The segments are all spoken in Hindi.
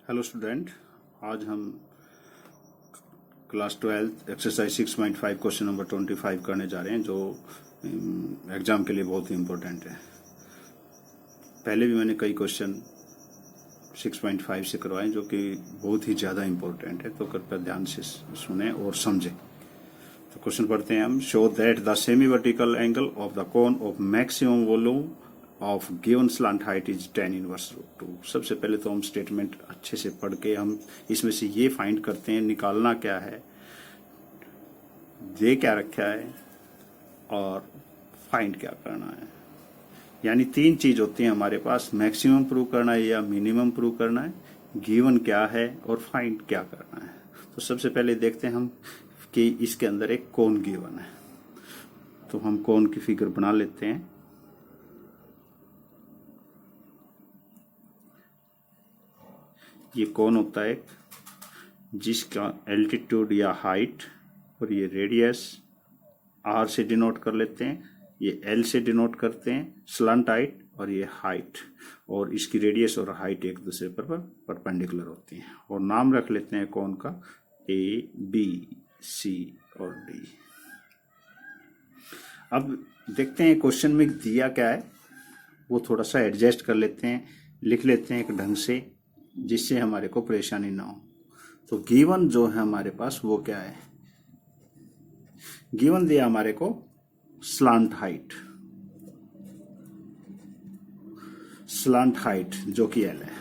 हेलो स्टूडेंट, आज हम क्लास 12 एक्सरसाइज 6.5 क्वेश्चन नंबर 25 करने जा रहे हैं, जो एग्ज़ाम के लिए बहुत ही इम्पोर्टेंट है। पहले भी मैंने कई क्वेश्चन 6.5 से करवाए जो कि बहुत ही ज़्यादा इम्पोर्टेंट है, तो कृपया ध्यान से सुने और समझें। तो क्वेश्चन पढ़ते हैं हम। Show that the semi vertical angle of the cone of maximum volume of given slant height is 10 inverse root 2। सबसे पहले तो हम स्टेटमेंट अच्छे से पढ़ के हम इसमें से ये फाइंड करते हैं, निकालना क्या है, दे क्या रखा है और फाइंड क्या करना है। यानी तीन चीज होती हैं हमारे पास, मैक्सिमम प्रूव करना है या मिनिमम प्रूव करना है, गिवन क्या है और फाइंड क्या करना है। तो सबसे पहले देखते हैं हम कि इसके अंदर एक कोन गिवन है, तो हम कोन की फिगर बना लेते हैं। ये कोन होता है जिसका एल्टीट्यूड या हाइट और ये रेडियस आर से डिनोट कर लेते हैं, ये एल से डिनोट करते हैं स्लंट हाइट, और ये हाइट, और इसकी रेडियस और हाइट एक दूसरे पर परपेंडिकुलर होती हैं। और नाम रख लेते हैं कोन का ए, बी, सी और डी। अब देखते हैं क्वेश्चन में दिया क्या है, वो थोड़ा सा एडजस्ट कर लेते हैं, लिख लेते हैं एक ढंग से जिससे हमारे को परेशानी ना हो। तो गिवन जो है हमारे पास वो क्या है, गिवन दिया हमारे को स्लांट हाइट, स्लांट हाइट जो कि एल है।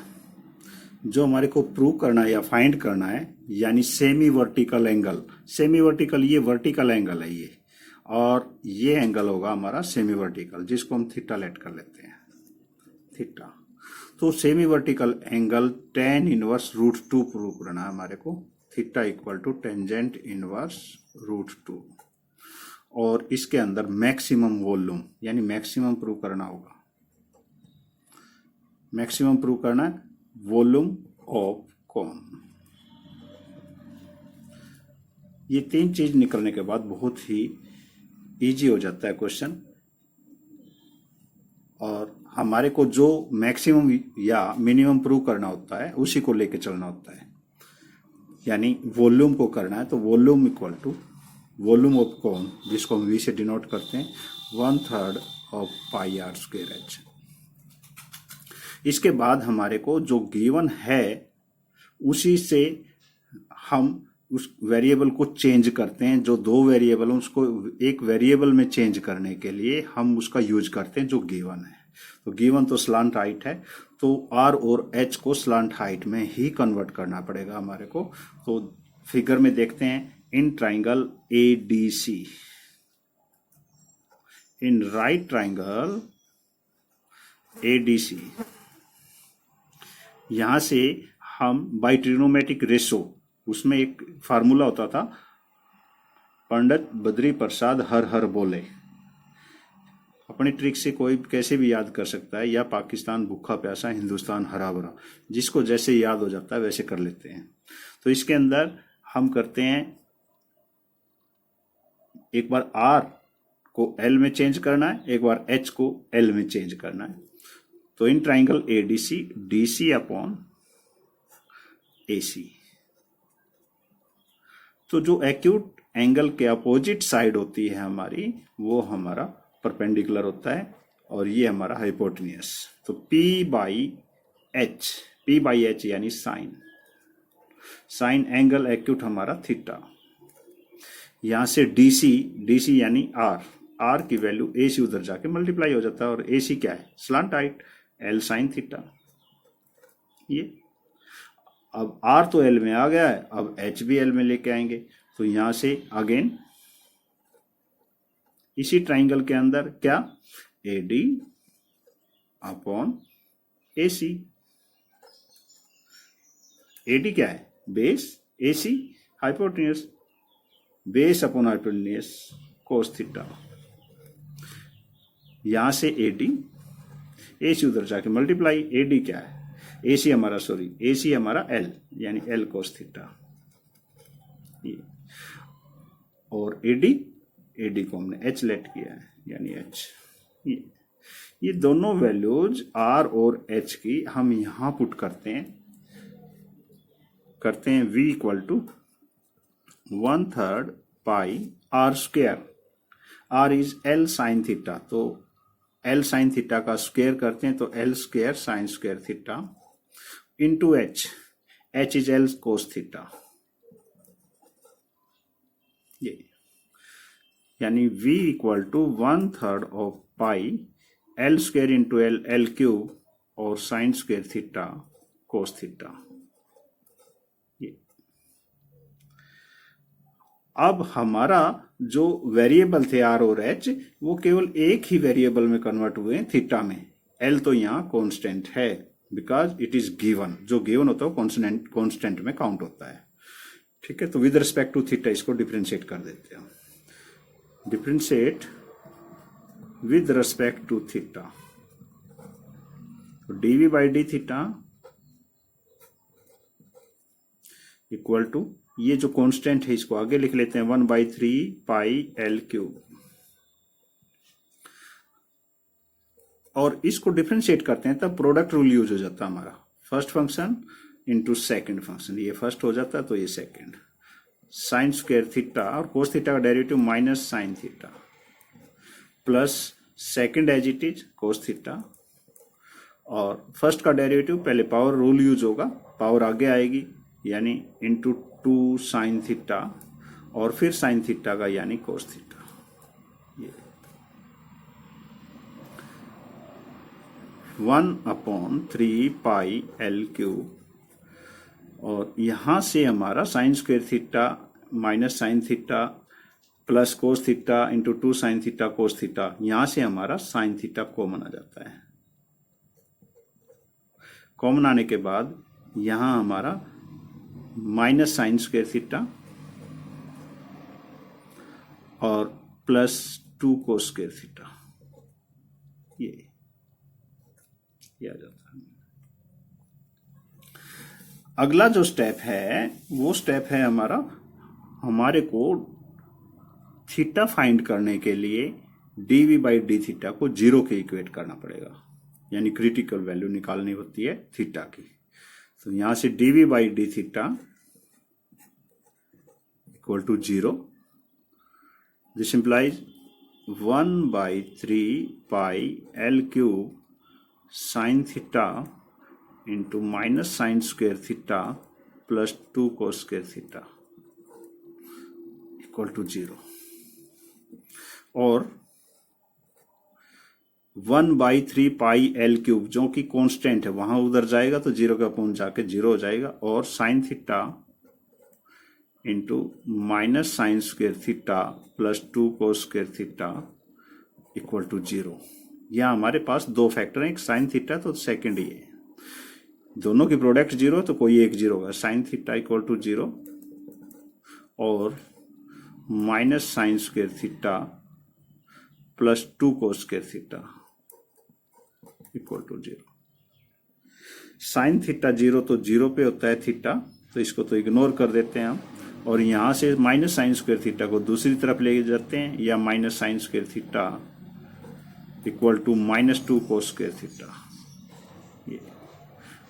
जो हमारे को प्रूव करना है या फाइंड करना है, यानी semi vertical angle, semi vertical ये वर्टिकल एंगल है ये, और ये एंगल होगा हमारा सेमी वर्टिकल, जिसको हम थीटा लेट कर लेते हैं, थीटा। तो semi vertical angle tan inverse root 2 prove करना है हमारे को, theta equal to tangent inverse root 2, और इसके अंदर मैक्सिमम वॉल्यूम यानी मैक्सिमम प्रूव करना होगा, मैक्सिमम प्रूव करना है वॉल्यूम ऑफ कोन। ये तीन चीज निकलने के बाद बहुत ही इजी हो जाता है क्वेश्चन, और हमारे को जो मैक्सिमम या मिनिमम प्रूव करना होता है उसी को लेके चलना होता है। यानी वॉल्यूम को करना है तो volume equal to volume of cone, जिसको हम वी से डिनोट करते हैं, 1/3 of pi R square H. इसके बाद हमारे को जो गिवन है उसी से हम उस वेरिएबल को चेंज करते हैं। जो दो वेरिएबल हैं उसको एक वेरिएबल में चेंज करने के लिए हम उसका यूज करते हैं जो गिवन है। तो गिवन तो स्लांट हाइट है, तो आर और एच को स्लांट हाइट में ही कन्वर्ट करना पड़ेगा हमारे को। तो फिगर में देखते हैं, in triangle A D C, in right triangle A D C, यहां से हम बाई ट्रिग्नोमेट्रिक रेशो, उसमें एक फार्मूला होता था, पंडित बद्री प्रसाद हर हर बोले, अपनी ट्रिक से कोई कैसे भी याद कर सकता है, या पाकिस्तान भूखा प्यासा हिंदुस्तान हरा भरा, जिसको जैसे याद हो जाता है वैसे कर लेते हैं। तो इसके अंदर हम करते हैं, एक बार आर को एल में चेंज करना है, एक बार एच को एल में चेंज करना है। तो in triangle A D C, D C upon A C, तो जो एक्यूट एंगल के अपोजिट साइड होती है हमारी, वो हमारा परपेंडिकुलर होता है, और ये हमारा हाइपोटेन्यूस। तो P बाई एच यानी साइन, साइन एंगल एक्यूट हमारा थीटा। यहां से डीसी यानी आर की वैल्यू ए सी उधर जाके मल्टीप्लाई हो जाता है, और ए सी क्या है, slant height, L sine theta. ये अब आर तो एल में आ गया है, अब एच भी एल में लेके आएंगे। तो यहां से अगेन इसी ट्राइंगल के अंदर क्या, A D upon A C, A D क्या है, base, A C hypotenuse, base upon hypotenuse cos theta. यहां से ए सी उधर जाके मल्टीप्लाई, ए डी क्या है, ए सी हमारा एल, यानी एल कोस थीटा, और ए डी को हमने एच लेट किया है, यानी एच। ये दोनों वैल्यूज आर और एच की हम यहां पुट करते हैं, करते हैं v equal to 1/3 pi r square. r is l sine theta, तो l साइन थीटा का स्क्वायर करते हैं तो l square sine square theta into h, h is l cos theta. ये यानी v equal to 1/3 of pi l square into l cube और sine square theta cos theta. ये अब हमारा जो वेरिएबल थे r और h वो केवल एक ही वेरिएबल में कन्वर्ट हुए थीटा में। l तो यहाँ कांस्टेंट है बिकॉज इट इज गिवन, जो गिवन होता है कांस्टेंट में काउंट होता है। ठीक है, तो विद रिस्पेक्ट टू थीटा इसको डिफरेंशिएट कर देते हैं। Differentiate with respect to theta, तो dv by D theta equal to, ये जो कांस्टेंट है इसको आगे लिख लेते हैं 1/3 पाई l क्यूब, और इसको डिफरेंशिएट करते हैं तब प्रोडक्ट रूल यूज हो जाता है हमारा। First function into second function, ये फर्स्ट हो जाता है तो ये सेकेंड। साइन स्क्वायर थीटा और कोस थीटा का derivative minus sine theta plus second as it is cos theta, और फर्स्ट का डेरिवेटिव पहले पावर रूल यूज होगा, पावर आगे आएगी यानी इंटू 2 साइन थीटा और फिर साइन थीटा का यानी कोस थीटा। ये 1/3 पाई l क्यूब, और यहां से हमारा sign square theta minus sine theta plus cos theta into 2 sine theta cos theta, यहां से हमारा साइन थीटा कॉमन आ जाता है। कॉमन आने के बाद यहां हमारा माइनस साइन स्क्वायर थीटा और प्लस 2 कोस स्क्वायर थीटा, ये आ जाता है। अगला जो स्टेप है वो स्टेप है हमारे को थीटा फाइंड करने के लिए dv बाई डी थीटा को 0 के इक्वेट करना पड़ेगा, यानी क्रिटिकल वैल्यू निकालनी होती है थीटा की। तो यहां से dv by D theta equal to 0, this implies 1/3 pi l cube sine theta into minus sine square theta plus 2 cos square theta equal to 0, और 1/3 पाई l क्यूब जो कि कांस्टेंट है वहां उधर जाएगा तो 0 का पॉइंट जाके 0 हो जाएगा, और sine theta into minus sine square theta plus 2 cos square theta equal to 0। यहां हमारे पास दो फैक्टर हैं, एक साइन थीटा तो सेकेंड ही है, दोनों की प्रोडक्ट 0 तो कोई एक 0 होगा। साइन थीटा इक्वल टू 0 और minus sine square theta plus 2 cos square theta equal to 0। Sine theta 0 तो 0 पे होता है थीटा, तो इसको तो इग्नोर कर देते हैं हम, और यहां से माइनस साइन स्क्वायर थीटा को दूसरी तरफ ले जाते हैं, या minus sine square theta equal to -2 cos square theta, ये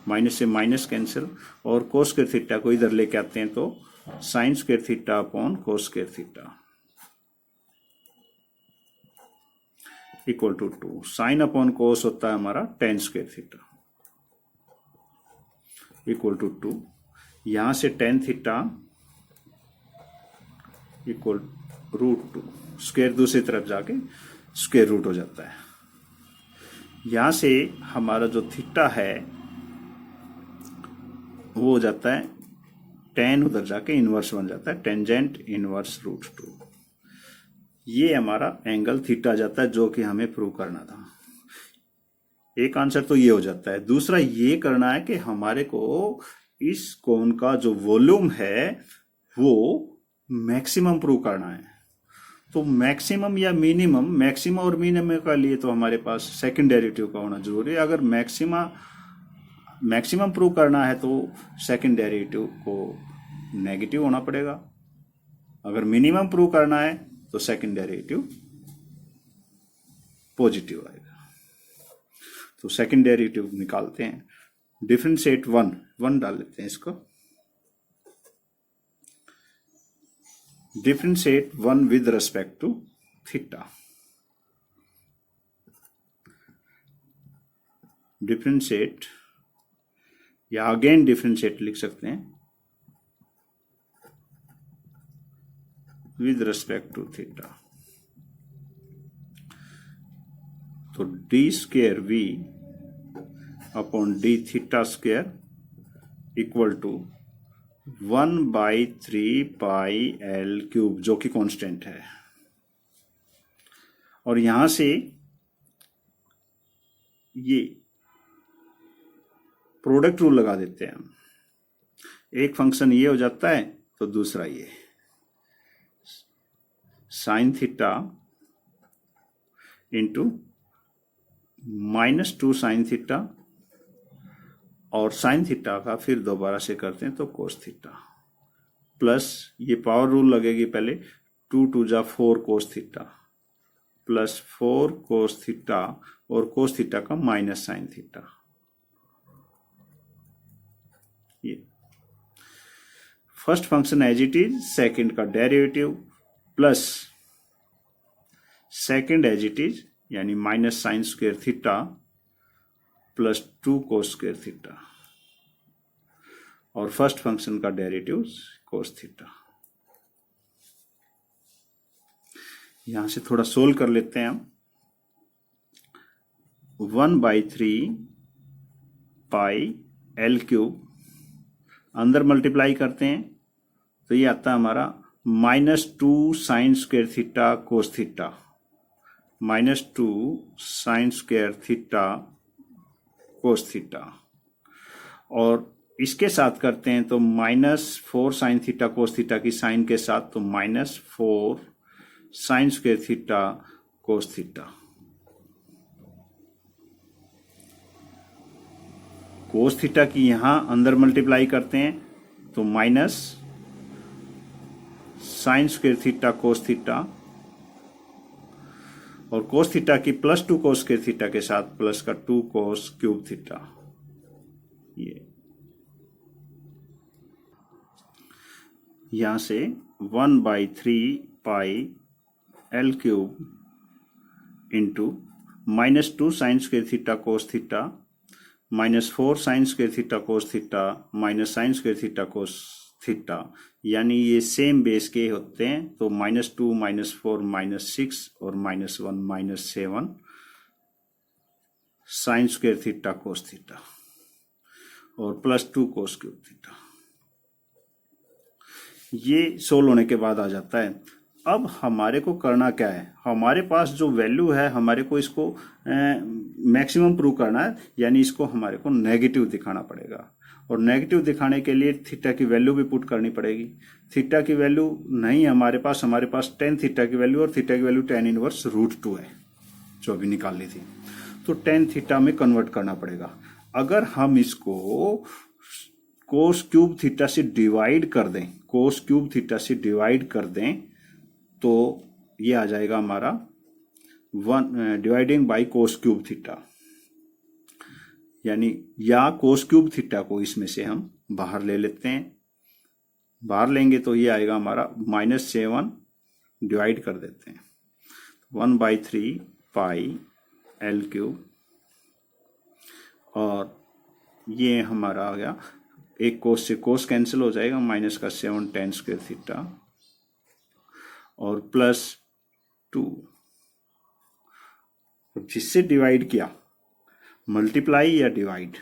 माइनस से माइनस कैंसिल, और कोस स्क्वायर थीटा को इधर लेके आते हैं तो sine square theta upon cos square theta equal to 2। Sine upon cos होता है हमारा tan square theta equal to 2। यहां से टेन थीटा इक्वल √2, स्क्वायर दूसरी तरफ जाके स्क्वायर रूट हो जाता है। यहां से हमारा जो थीटा है वो हो जाता है टेन, उधर जाके इनवर्स बन जाता है टेंजेंट इनवर्स √2। ये हमारा एंगल थीटा जाता है जो कि हमें प्रूव करना था। एक आंसर तो ये हो जाता है। दूसरा ये करना है कि हमारे को इस कोन का जो वॉल्यूम है वो मैक्सिमम प्रूव करना है। तो मैक्सिमम या मिनिमम, मैक्सिमम और मिनिमम का लिए तो हमारे पास सेकंड डेरिवेटिव का होना जरूरी है। अगर मैक्सिमम प्रूव करना है तो सेकंड डेरिवेटिव को नेगेटिव होना पड़ेगा, अगर मिनिमम प्रूव करना है तो सेकंड डेरिवेटिव पॉजिटिव आएगा। तो सेकंड डेरिवेटिव निकालते हैं, डिफरेंशिएट 1 डाल लेते हैं इसको, differentiate one with respect to theta. Differentiate या अगेन डिफ्रेंशिएट लिख सकते हैं विद रेस्पेक्ट टू थीटा. तो D square V upon D theta square equal to 1/3 pi L cube, जो कि कांस्टेंट है. और यहां से ये प्रोडक्ट रूल लगा देते हैं हम. एक फंक्शन ये हो जाता है तो दूसरा ये sine theta into -2 sine theta, और साइन थीटा का फिर दोबारा से करते हैं तो कोस थीटा, प्लस ये पावर रूल लगेगी पहले 2 2 जा 4 cos theta plus 4 cos theta और कोस थीटा का माइनस साइन थीटा. ये first function as it is, second का derivative plus second as it is यानी minus sine square theta plus 2 cos square theta, और फर्स्ट फंक्शन का डेरिवेटिव कोस थीटा. यहां से थोड़ा सोल्व कर लेते हैं हम. 1/3 पाई एल क्यूब अंदर मल्टीप्लाई करते हैं तो ये आता है हमारा -2 sign square theta cos theta, -2 sign square theta cos theta, और इसके साथ करते हैं तो -4 साइन थीटा कोस थीटा की साइन के साथ, तो -4 sign square theta cos theta. Cos theta की यहां अंदर मल्टीप्लाई करते हैं तो minus sine square theta cos theta, और कोस थीटा की +2 कोस स्क्वायर थीटा के साथ प्लस का 2 कोस क्यूब थीटा. ये यहां से 1/3 pi L cube into -2 sign square theta cos theta -4 sign square theta cos theta minus sine square theta cos theta, यानी ये सेम बेस के होते हैं तो -2 -4 -6 और -1 -7 sign square theta cos theta और +2 कोस क्यूब थीटा. ये सोल्व होने के बाद आ जाता है. अब हमारे को करना क्या है, हमारे पास जो वैल्यू है हमारे को इसको मैक्सिमम प्रूव करना है, यानी इसको हमारे को नेगेटिव दिखाना पड़ेगा, और नेगेटिव दिखाने के लिए थीटा की वैल्यू भी पुट करनी पड़ेगी. थीटा की वैल्यू नहीं है हमारे पास tan थीटा की वैल्यू, और थीटा की वैल्यू tan इनवर्स √2 है जो अभी निकाल ली थी, तो tan थीटा में कन्वर्ट करना पड़ेगा. अगर हम इसको कोस क्यूब थीटा से डिवाइड कर दें, कोस क्यूब थीटा से डिवाइड कर दें तो ये आ जाएगा हमारा 1 dividing by cos cube theta, यानी या कोस क्यूब थीटा को इसमें से हम बाहर ले लेते हैं. बाहर लेंगे तो ये आएगा हमारा -7, डिवाइड कर देते हैं 1/3 पाई एल क्यूब, और ये हमारा आ गया, एक कोस से कोस कैंसिल हो जाएगा, -7 tan स्क्वायर थीटा और +2, जिससे डिवाइड किया, मल्टीप्लाई या डिवाइड,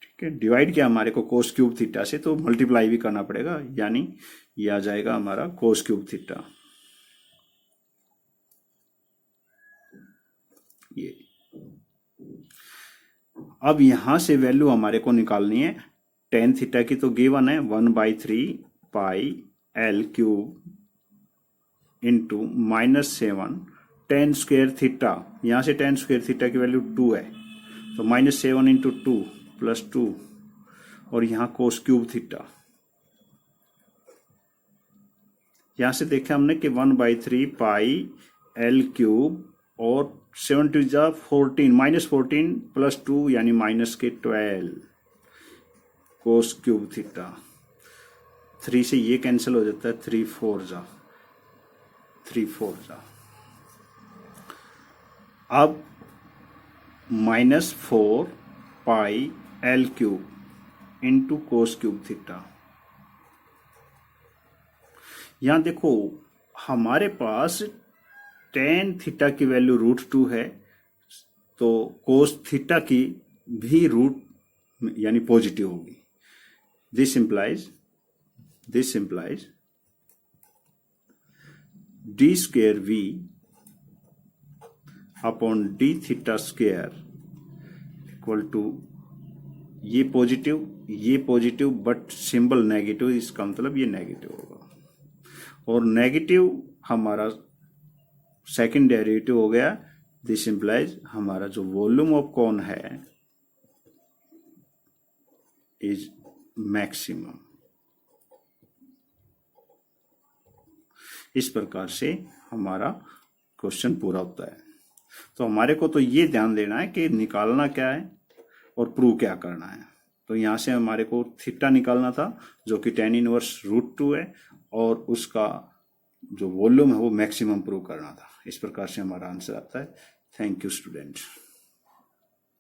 ठीक है. डिवाइड किया हमारे को कोस क्यूब थीटा से, तो मल्टीप्लाई भी करना पड़ेगा, यानी ये आ जाएगा हमारा कोस क्यूब थीटा. ये अब यहां से वैल्यू हमारे को निकालनी है. tan थीटा की तो गिवन है 1/3 pi L cube into -7 tan square theta, यहां से tan स्क्वायर थीटा की वैल्यू 2 है, तो -7 इंटू 2 +2, और यहां कोस क्यूब थीटा. यहां से देखा हमने कि 1/3 पाई एल क्यूब और 7 2 जा 14 -14 +2 यानी -12 कोस क्यूब थीटा. 3 से ये कैंसिल हो जाता है, 3 4 जा। अब -4 पाई L cube into cos cube theta. यहां देखो हमारे पास tan थीटा की वैल्यू √2 है, तो कोस थीटा की भी रूट यानी पॉजिटिव होगी। This implies d square v upon d theta square equal to ये पॉजिटिव बट सिंबल नेगेटिव, इसका मतलब ये नेगेटिव होगा। और नेगेटिव हमारा सेकंड डेरिवेटिव हो गया। दिस इंप्लाइज हमारा जो वॉल्यूम ऑफ कॉन है इज मैक्सिमम। इस प्रकार से हमारा क्वेश्चन पूरा होता है। तो हमारे को तो ये ध्यान देना है कि निकालना क्या है और प्रूव क्या करना है। तो यहाँ से हमारे को थीटा निकालना था जो कि tan इनवर्स √2 है, और उसका जो वॉल्यूम है वो मैक्सिमम प्रूव करना था। इस प्रकार से हमारा आंसर आता है। Thank you student.